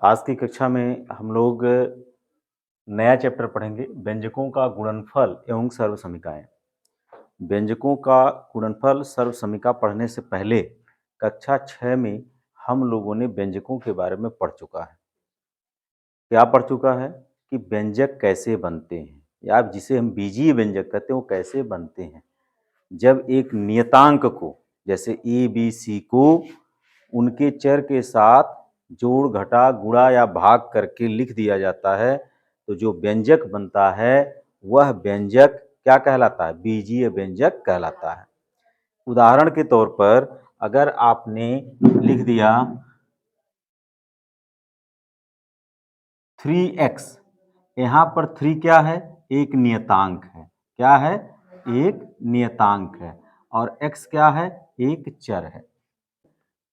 आज की कक्षा में हम लोग नया चैप्टर पढ़ेंगे, व्यंजकों का गुणनफल एवं सर्वसमीकाएं। व्यंजकों का गुणनफल सर्वसमीका पढ़ने से पहले कक्षा 6 में हम लोगों ने व्यंजकों के बारे में पढ़ चुका है। क्या पढ़ चुका है कि व्यंजक कैसे बनते हैं, या जिसे हम बीजीय व्यंजक कहते हैं वो कैसे बनते हैं। जब एक नियतांक को, जैसे ए बी सी को उनके चर के साथ जोड़ घटा गुणा या भाग करके लिख दिया जाता है, तो जो व्यंजक बनता है वह व्यंजक क्या कहलाता है? बीजीय व्यंजक कहलाता है। उदाहरण के तौर पर अगर आपने लिख दिया 3x, यहाँ पर 3 क्या है? एक नियतांक है। क्या है? एक नियतांक है। और x क्या है? एक चर है।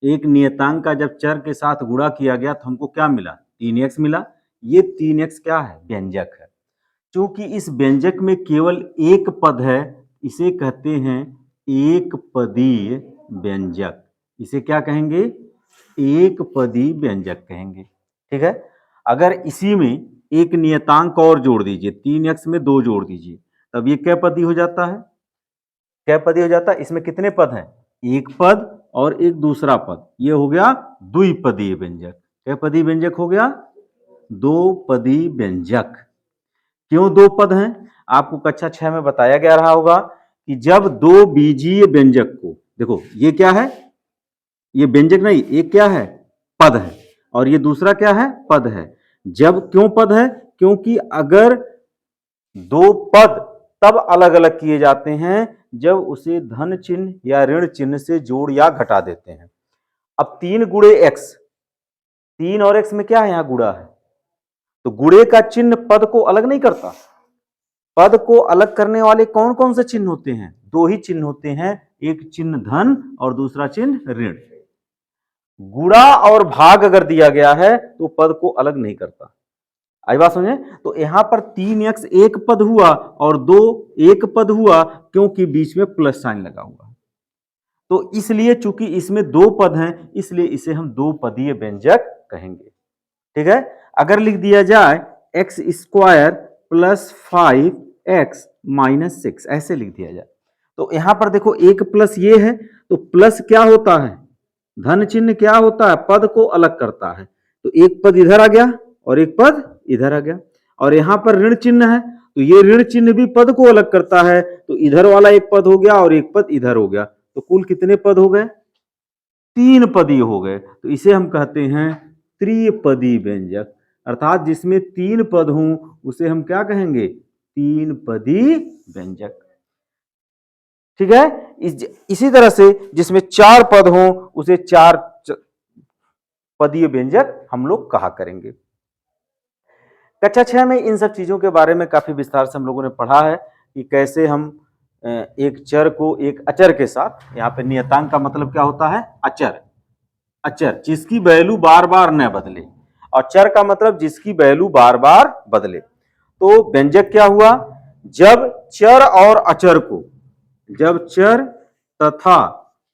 एक नियतांक का जब चर के साथ गुणा किया गया तो हमको क्या मिला? 3x मिला। ये 3x क्या है? व्यंजक है। क्योंकि इस व्यंजक में केवल एक पद है, इसे कहते हैं एक पदीय व्यंजक। इसे क्या कहेंगे? एक पदीय व्यंजक कहेंगे। ठीक है। अगर इसी में एक नियतांक और जोड़ दीजिए, 3x में 2 जोड़ दीजिए, तब ये कै पदी हो जाता है? कै पदी हो जाता है? इसमें कितने पद हैं? एक पद और एक दूसरा पद। ये हो गया द्विपदीय व्यंजक। कै पदीय व्यंजक हो गया? दो पदीय व्यंजक। क्यों दो पद हैं? आपको कक्षा 6 में बताया गया रहा होगा कि जब दो बीजीय व्यंजक को, देखो ये क्या है? ये व्यंजक नहीं, एक क्या है? पद है। और ये दूसरा क्या है? पद है। जब क्यों पद है? क्योंकि अगर दो पद तब अलग अलग किए जाते हैं जब उसे धन चिन्ह या ऋण चिन्ह से जोड़ या घटा देते हैं। अब 3 गुणे x, 3 और x में क्या है? यहां गुणा है, तो गुणे का चिन्ह पद को अलग नहीं करता। पद को अलग करने वाले कौन कौन से चिन्ह होते हैं? दो ही चिन्ह होते हैं, एक चिन्ह धन और दूसरा चिन्ह ऋण। गुणा और भाग अगर दिया गया है तो पद को अलग नहीं करता। आई बात समझे? तो यहां पर 3x एक पद हुआ और 2 एक पद हुआ, क्योंकि बीच में प्लस साइन लगा हुआ। तो इसलिए चूंकि इसमें दो पद हैं, इसलिए इसे हम दो पदीय व्यंजक कहेंगे। ठीक है। अगर लिख दिया जाए x square plus 5x minus 6, ऐसे लिख दिया जाए, तो यहां पर देखो एक प्लस ये है, तो प्लस क्या होता है? धन चिन्ह क्या होता है? पद को अलग करता है। तो एक पद इधर आ गया और एक पद इधर आ गया। और यहां पर ऋण चिन्ह है, तो ये ऋण चिन्ह भी पद को अलग करता है। तो इधर वाला एक पद हो गया और एक पद इधर हो गया, तो कुल कितने पद हो गए? 3 पदी हो गए। तो इसे हम कहते हैं त्रिपदी व्यंजक। अर्थात जिसमें 3 पद हों उसे हम क्या कहेंगे? 3 पदी व्यंजक। ठीक है। इसी तरह से जिसमें 4 पद हों उसे 4 पदीय व्यंजक हम लोग कहा करेंगे। कक्षा 6 में इन सब चीजों के बारे में काफी विस्तार से हम लोगों ने पढ़ा है कि कैसे हम एक चर को एक अचर के साथ, यहाँ पे नियतांक का मतलब क्या होता है? अचर। अचर जिसकी वैल्यू बार बार न बदले, और चर का मतलब जिसकी वैल्यू बार बार बदले। तो व्यंजक क्या हुआ? जब चर और अचर को, जब चर तथा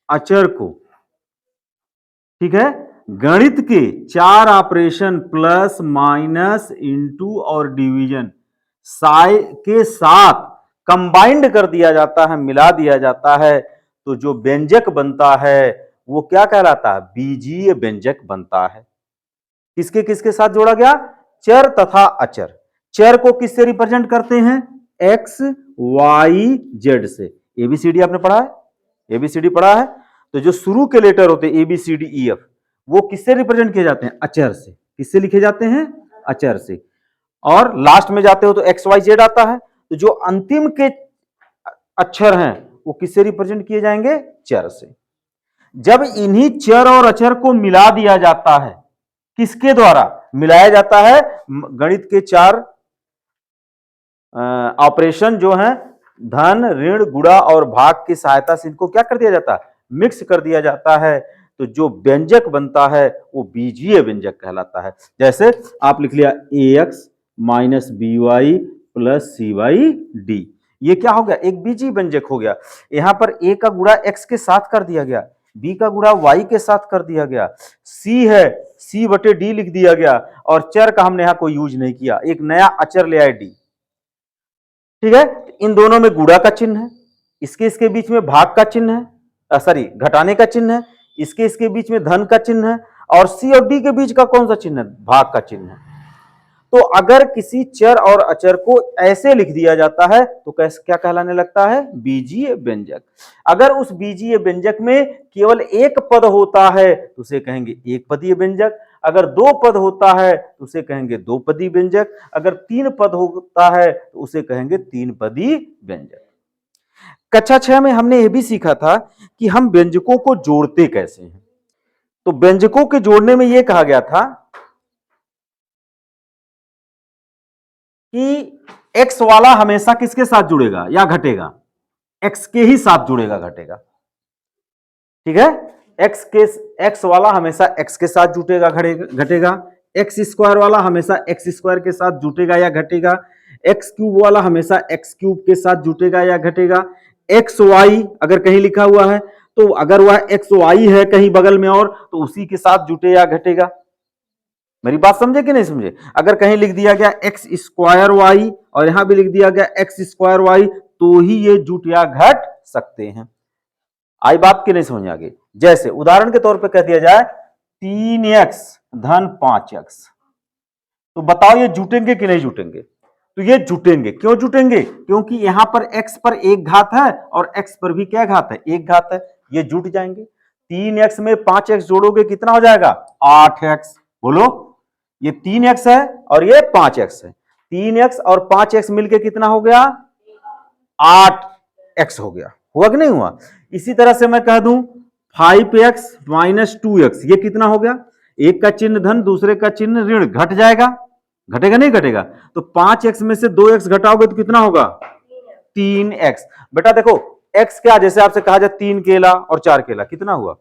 अचर को, ठीक है, गणित के 4 ऑपरेशन प्लस माइनस इंटू और डिवीजन के साथ कंबाइंड कर दिया जाता है, मिला दिया जाता है, तो जो व्यंजक बनता है वो क्या कहलाता है? बीजीय व्यंजक बनता है। किसके किसके साथ जोड़ा गया? चर तथा अचर। चर को किससे रिप्रेजेंट करते हैं? एक्स वाई जेड से। एबीसीडी आपने पढ़ा है? एबीसीडी पढ़ा है? तो जो शुरू के लेटर होते हैं एबीसीडी ई एफ, वो किससे रिप्रेजेंट किए जाते हैं? अचर से। किससे लिखे जाते हैं? अचर से। और लास्ट में जाते हो तो एक्स वाई जेड आता है। तो जो अंतिम के अक्षर हैं वो किससे रिप्रेजेंट किए जाएंगे? चर से। जब इन्हीं चर और अचर को मिला दिया जाता है, किसके द्वारा मिलाया जाता है? गणित के 4 ऑपरेशन जो हैं, धन ऋण गुणा और भाग की सहायता से इनको क्या कर दिया जाता है? मिक्स कर दिया जाता है। तो जो व्यंजक बनता है वो बीजीय व्यंजक कहलाता है। जैसे आप लिख लिया ax minus by plus cy d, ये क्या हो गया? एक बीजीय व्यंजक हो गया। यहां पर a का गुणा x के साथ कर दिया गया, बी का गुणा वाई के साथ कर दिया गया, सी है सी बटे डी लिख दिया गया, और चर का हमने यहां कोई यूज नहीं किया, एक नया अचर ले आए डी। ठीक है, इन दोनों में गुणा का चिन्ह है, इसके बीच में भाग का चिन्ह है, सॉरी घटाने का चिन्ह है, इसके बीच में धन का चिन्ह है, और सी और डी के बीच का कौन सा चिन्ह है, भाग का चिन्ह है। तो अगर किसी चर और अचर को ऐसे लिख दिया जाता है तो कैसे क्या कहलाने लगता है, बीजीय व्यंजक। अगर उस बीजीय व्यंजक में केवल एक पद होता है तो उसे कहेंगे एक पदीय व्यंजक, अगर दो पद होता है तो उसे कहेंगे दो पदीय व्यंजक, अगर तीन पद होता है तो उसे कहेंगे तीन पदीय व्यंजक। कक्षा 6 में हमने यह भी सीखा था कि हम व्यंजकों को जोड़ते कैसे हैं। तो व्यंजकों के जोड़ने में यह कहा गया था कि x वाला हमेशा किसके साथ जुड़ेगा या घटेगा, x के ही साथ जुड़ेगा घटेगा। ठीक है, x वाला हमेशा x के साथ जुटेगा घटेगा, एक्स स्क्वायर वाला हमेशा एक्स स्क्वायर के साथ जुटेगा या घटेगा, एक्स क्यूब वाला हमेशा एक्स क्यूब के साथ जुटेगा या घटेगा, एक्स वाई अगर कहीं लिखा हुआ है तो अगर वह एक्स वाई है कहीं बगल में और तो उसी के साथ जुटे या घटेगा। मेरी बात समझे कि नहीं समझे, अगर कहीं लिख दिया गया एक्स स्क्वायर वाई और यहां भी लिख दिया गया एक्स स्क्वायर वाई तो ही ये जुट या घट सकते हैं। आई बात की नहीं समझ आ गई। जैसे उदाहरण के तौर पे कह दिया जाए 3x धन 5x, तो बताओ ये जुटेंगे कि नहीं जुटेंगे, तो ये जुटेंगे। क्यों जुटेंगे, क्योंकि यहां पर x पर एक घात है और x पर भी क्या घात है, एक घात है, ये जुट जाएंगे। 3x में 5x जोड़ोगे कितना हो जाएगा, 8x। बोलो, ये 3x है और ये 5x है, 3x और 5x मिलके कितना हो गया, 8x हो गया, हुआ कि नहीं हुआ। इसी तरह से मैं कह दूं 5x माइनस 2x, ये कितना हो गया, एक का चिन्ह धन दूसरे का चिन्ह ऋण, घट जाएगा, घटेगा नहीं घटेगा। तो 5x में से 2x घटाओगे तो कितना होगा, 3x। बेटा देखो x क्या, जैसे आपसे कहा जाए 3 केला और 4 केला कितना हुआ,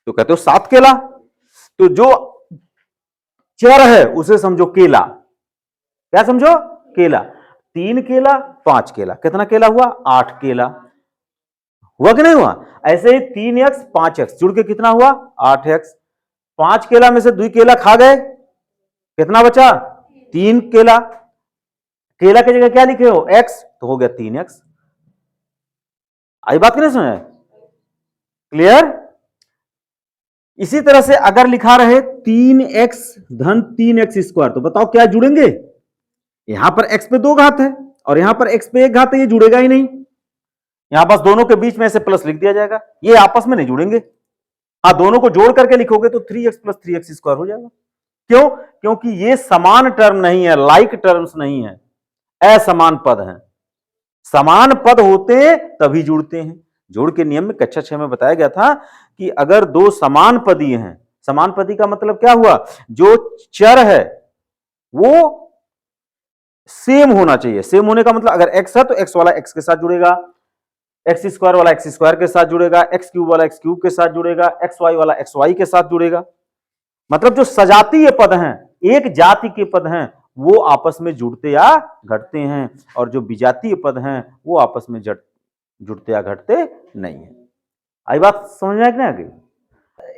तो कहते हो 7 केला। तो जो चर है उसे समझो केला, क्या समझो, केला। 3 केला 5 केला, कितना केला हुआ, 8 केला, हुआ कि नहीं हुआ। ऐसे ही 3x 5x जुड़ के कितना हुआ, 8x। 5 केला में से 2 केला खा गए, कितना बचा, 3 केला, केला की जगह क्या लिखे हो, x, तो हो गया 3x। आई बात नहीं समझ, क्लियर। इसी तरह से अगर लिखा रहे 3x धन 3x स्क्वायर, तो बताओ क्या जुड़ेंगे, यहां पर x पे 2 घात है और यहां पर x पे 1 घात है, ये जुड़ेगा ही नहीं। यहां बस दोनों के बीच में से प्लस लिख दिया जाएगा, ये आपस में नहीं जुड़ेंगे। हाँ, दोनों को जोड़ करके लिखोगे तो 3x प्लस 3x स्क्वायर हो जाएगा। क्यों, क्योंकि ये समान टर्म नहीं है, लाइक टर्म्स नहीं है, असमान पद हैं। समान पद होते तभी जुड़ते हैं। जोड़ के नियम में कक्षा 6 में बताया गया था कि अगर दो समान पदी हैं, समान पदी का मतलब क्या हुआ, जो चर है वो सेम होना चाहिए। सेम होने का मतलब अगर x है तो x वाला x के साथ जुड़ेगा, एक्स स्क्वायर वाला एक्स स्क्वायर के साथ जुड़ेगा, एक्स क्यूब वाला एक्स क्यूब के साथ जुड़ेगा, एक्स वाई वाला एक्स वाई के साथ जुड़ेगा। मतलब जो सजातीय पद हैं, एक जाति के पद हैं, वो आपस में जुड़ते या घटते हैं, और जो विजातीय पद हैं वो आपस में जुड़ते या घटते नहीं है। आई बात समझ में आ गई।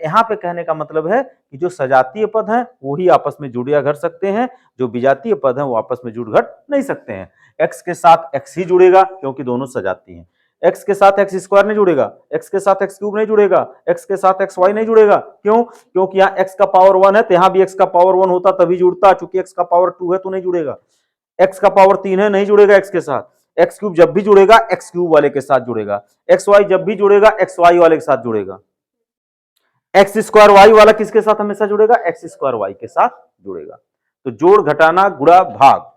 यहां पे कहने का मतलब है कि जो सजातीय पद हैं वो ही आपस में जुड़ या घट सकते हैं, जो विजातीय पद हैं वो आपस में जुड़ घट नहीं सकते हैं। एक्स के साथ एक्स ही जुड़ेगा क्योंकि दोनों सजाती हैं, एक्स के साथ एक्स स्क्वायर नहीं जुड़ेगा, एक्स के साथ एक्स क्यूब नहीं जुड़ेगा, एक्स के साथ एक्स वाई नहीं जुड़ेगा। क्यों, क्योंकि यहाँ एक्स का पावर 1 है तो यहाँ भी एक्स का पावर 1 होता तभी जुड़ता, चूंकि एक्स का पावर 2 है तो नहीं जुड़ेगा। एक्स का पावर 3 है, नहीं जुड़ेगा एक्स के साथ। एक्स क्यूब जब भी जुड़ेगा एक्स क्यूब वाले के साथ जुड़ेगा, एक्स वाई जब भी जुड़ेगा एक्स वाई वाले के साथ जुड़ेगा। एक्स स्क्वायर वाई वाला किसके साथ हमेशा जुड़ेगा, एक्स स्क्वायर वाई के साथ जुड़ेगा। तो जोड़ घटाना गुणा भाग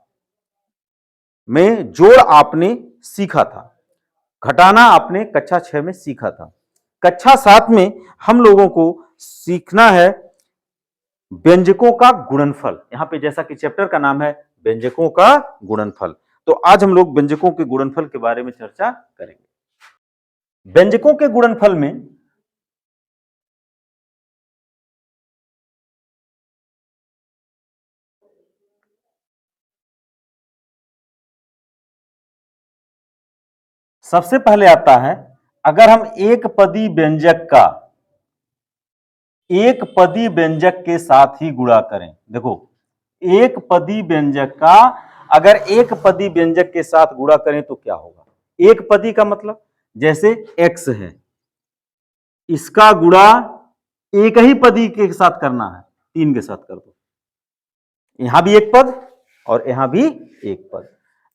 में जोड़ आपने सीखा था, घटाना आपने कक्षा 6 में सीखा था। कक्षा 7 में हम लोगों को सीखना है व्यंजकों का गुणनफल। यहां पे जैसा कि चैप्टर का नाम है व्यंजकों का गुणनफल, तो आज हम लोग व्यंजकों के गुणनफल के बारे में चर्चा करेंगे। व्यंजकों के गुणनफल में सबसे पहले आता है, अगर हम एक पदी व्यंजक का एक पदी व्यंजक के साथ ही गुणा करें। देखो, एक पदी व्यंजक का अगर एक पदी व्यंजक के साथ गुणा करें तो क्या होगा? एक पदी का मतलब जैसे x है, इसका गुणा एक ही पदी के साथ करना है, 3 के साथ कर दो। यहां भी एक पद और यहां भी एक पद,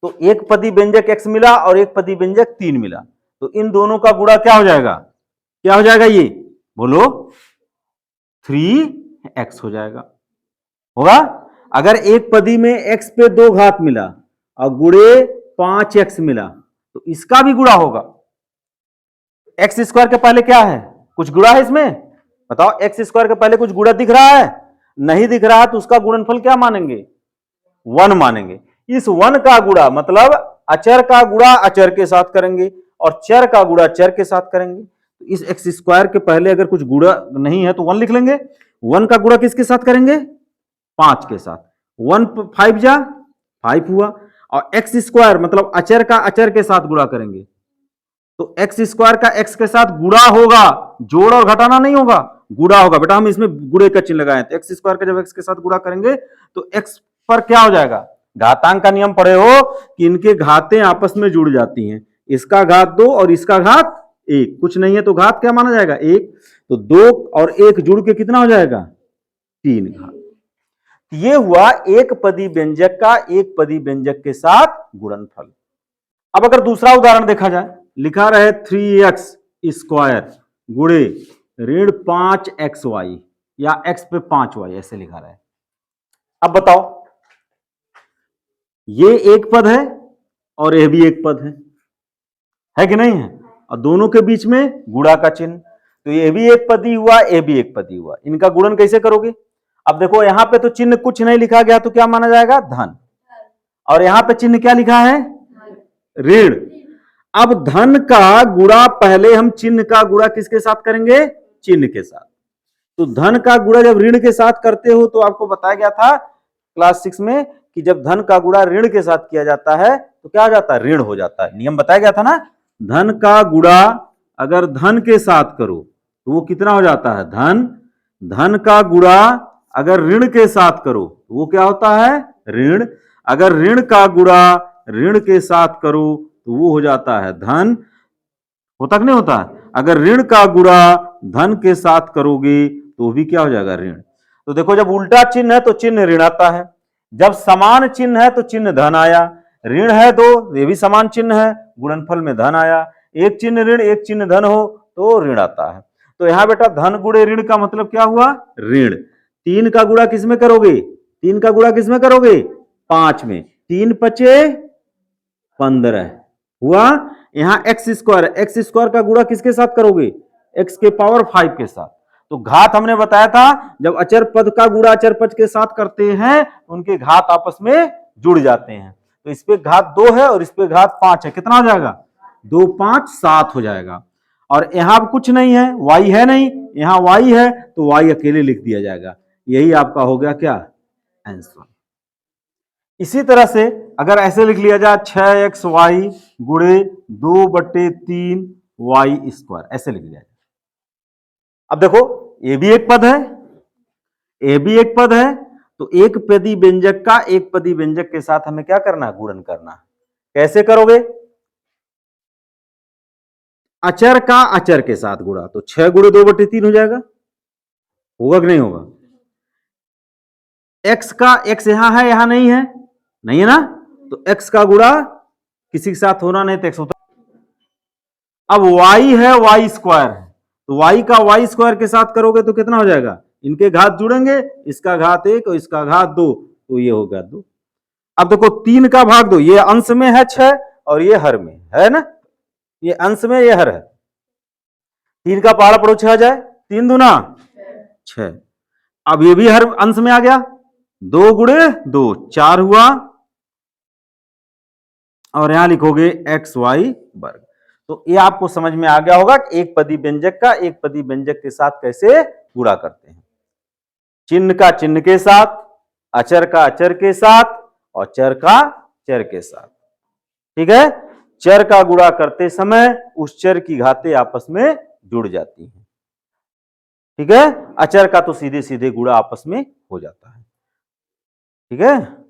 तो एक पदी व्यंजक x मिला और एक पदी व्यंजक 3 मिला, तो इन दोनों का गुणा क्या हो जाएगा? क्या हो जाएगा? ये बोलो 3x हो जाएगा। होगा? अगर एक पदी में x पे 2 घात मिला और गुणे 5x मिला तो इसका भी गुणा होगा। एक्स स्क्वायर के पहले क्या है? कुछ गुणा है इसमें? बताओ, एक्स स्क्वायर के पहले कुछ गुणा दिख रहा है? नहीं दिख रहा है तो उसका गुणनफल क्या मानेंगे? 1 मानेंगे। इस 1 का गुणा मतलब अचर का गुणा अचर के साथ करेंगे और चर का गुणा चर के साथ करेंगे। तो इस एक्स स्क्वायर के पहले अगर कुछ गुणा नहीं है तो 1 लिख लेंगे। 1 का गुणा किसके साथ करेंगे? 5 के साथ। 1 5 जा 5 हुआ, और एक्स स्क्वायर मतलब अचर का अचर के साथ गुणा करेंगे तो एक्स स्क्वायर का एक्स के साथ गुणा होगा, जोड़ और घटाना नहीं होगा, गुणा होगा। बेटा हम इसमें गुणे का चिन्ह लगाए, तो एक्स स्क्वायर का जब एक्स के साथ गुणा करेंगे तो एक्स पर क्या हो जाएगा? घातांक का नियम पढ़े हो कि इनके घातें आपस में जुड़ जाती हैं। इसका घात 2 और इसका घात 1, कुछ नहीं है तो घात क्या माना जाएगा? 1। तो 2 और 1 जुड़ के कितना हो जाएगा? 3 घात। ये हुआ एक पदी व्यंजक का एक पदी व्यंजक के साथ गुणनफल। अब अगर दूसरा उदाहरण देखा जाए, लिखा रहे 3x स्क्वायर गुणे ऋण 5xy या x पे 5y, ऐसे लिखा रहे। अब बताओ, ये एक पद है और यह भी एक पद है कि नहीं है? और दोनों के बीच में गुणा का चिन्ह, तो ये भी एक पदी हुआ, ये भी एक पदी हुआ। इनका गुणन कैसे करोगे? अब देखो, यहां पे तो चिन्ह कुछ नहीं लिखा गया तो क्या माना जाएगा? धन। और यहां पे चिन्ह क्या लिखा है? ऋण। अब धन का गुणा पहले हम चिन्ह का गुणा किसके साथ करेंगे? चिन्ह के साथ। तो धन का गुणा जब ऋण के साथ करते हो तो आपको बताया गया था क्लास 6 में कि जब धन का गुणा ऋण के साथ किया जाता है तो क्या हो जाता है? ऋण हो जाता है। नियम बताया गया था ना, धन का गुणा अगर धन के साथ करो तो वो कितना हो जाता है? धन। धन का गुणा अगर ऋण के साथ करो तो वो क्या होता है? ऋण। अगर ऋण का गुणा ऋण के साथ करो तो वो हो जाता है धन। होता कि नहीं होता? अगर ऋण का गुणा धन के साथ करोगे तो भी क्या हो जाएगा? ऋण। तो देखो, जब उल्टा चिन्ह है तो चिन्ह ऋण आता है, जब समान चिन्ह है तो चिन्ह धन आया। ऋण है 2, ये भी समान चिन्ह है, गुणनफल में धन आया। एक चिन्ह ऋण एक चिन्ह धन हो तो ऋण आता है। तो यहां बेटा धन गुणे ऋण का मतलब क्या हुआ? ऋण। 3 का गुणा किसमें करोगे? 3 का गुणा किसमें करोगे? 5 में। 3 पचे 15 हुआ। यहां एक्स स्क्वायर का गुणा किसके साथ करोगे? एक्स के पावर 5 के साथ। तो घात हमने बताया था, जब अचर पद का गुणा अचर पद के साथ करते हैं उनके घात आपस में जुड़ जाते हैं। तो इस पे घात 2 है और इस पे घात 5 है, कितना हो जाएगा? 2 5 7 हो जाएगा। और यहां कुछ नहीं है, y है नहीं, यहां y है तो y अकेले लिख दिया जाएगा। यही आपका हो गया क्या? आंसर। इसी तरह से अगर ऐसे लिख लिया जाए 6xy गुणे 2/3y स्क्वायर, ऐसे लिख लिया जाए। अब देखो, ये भी एक पद है, ये भी एक पद है, तो एक पदी व्यंजक का एक पदी व्यंजक के साथ हमें क्या करना है? गुणन करना है। कैसे करोगे? अचर का अचर के साथ गुणा, तो 6 गुणे 2/3 हो जाएगा। होगा कि नहीं होगा? x का x यहां है, यहां नहीं है, नहीं है ना, तो x का गुणा किसी के साथ होना नहीं तो x होता। अब y है, y स्क्वायर है, तो y का y स्क्वायर के साथ करोगे तो कितना हो जाएगा? इनके घात जुड़ेंगे, इसका घात 1 और इसका घात 2, तो ये हो गया 2। अब देखो 3 का भाग 2, ये अंश में है 6 और ये हर में है ना, ये अंश में ये हर है। 3 का पहाड़ा पड़ो 6 जाए, 3 दूना 6। अब ये भी हर अंश में आ गया, 2 गुणे 2 4 हुआ, और यहां लिखोगे एक्स वाई वर्ग। तो ये आपको समझ में आ गया होगा कि एक पदी व्यंजक का एक पदी व्यंजक के साथ कैसे गुणा करते हैं। चिन्ह का चिन्ह के साथ, अचर का अचर के साथ और चर का चर के साथ। ठीक है? चर का गुणा करते समय उस चर की घातें आपस में जुड़ जाती हैं। ठीक है। अचर का तो सीधे सीधे गुणा आपस में हो जाता है। ठीक है।